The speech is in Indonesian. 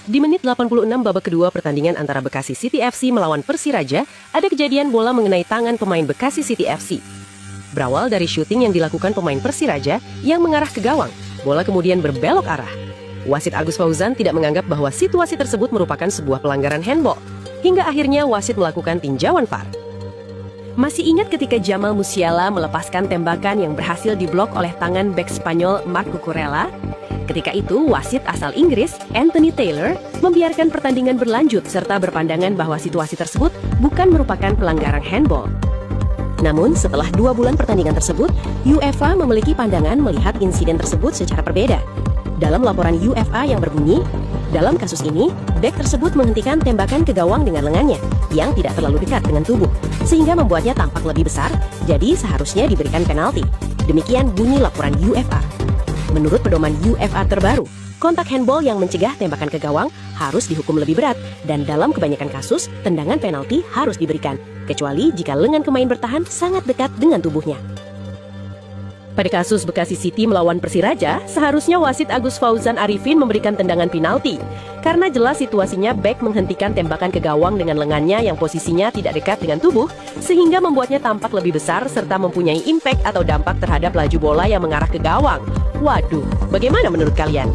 Di menit 86 babak kedua pertandingan antara Bekasi City FC melawan Persiraja, ada kejadian bola mengenai tangan pemain Bekasi City FC. Berawal dari syuting yang dilakukan pemain Persiraja yang mengarah ke gawang, bola kemudian berbelok arah. Wasit Agus Fauzan tidak menganggap bahwa situasi tersebut merupakan sebuah pelanggaran handball, hingga akhirnya wasit melakukan tinjauan VAR. Masih ingat ketika Jamal Musiala melepaskan tembakan yang berhasil diblok oleh tangan bek Spanyol Marc Cucurella? Ketika itu, wasit asal Inggris, Anthony Taylor, membiarkan pertandingan berlanjut serta berpandangan bahwa situasi tersebut bukan merupakan pelanggaran handball. Namun, setelah 2 bulan pertandingan tersebut, UEFA memiliki pandangan melihat insiden tersebut secara berbeda. Dalam laporan UEFA yang berbunyi, dalam kasus ini, bek tersebut menghentikan tembakan ke gawang dengan lengannya, yang tidak terlalu dekat dengan tubuh, sehingga membuatnya tampak lebih besar, jadi seharusnya diberikan penalti. Demikian bunyi laporan UEFA. Menurut pedoman UEFA terbaru, kontak handball yang mencegah tembakan ke gawang harus dihukum lebih berat, dan dalam kebanyakan kasus, tendangan penalti harus diberikan, kecuali jika lengan pemain bertahan sangat dekat dengan tubuhnya. Pada kasus Bekasi City melawan Persiraja, seharusnya wasit Agus Fauzan Arifin memberikan tendangan penalti, karena jelas situasinya bek menghentikan tembakan ke gawang dengan lengannya yang posisinya tidak dekat dengan tubuh, sehingga membuatnya tampak lebih besar serta mempunyai impact atau dampak terhadap laju bola yang mengarah ke gawang. Waduh, bagaimana menurut kalian?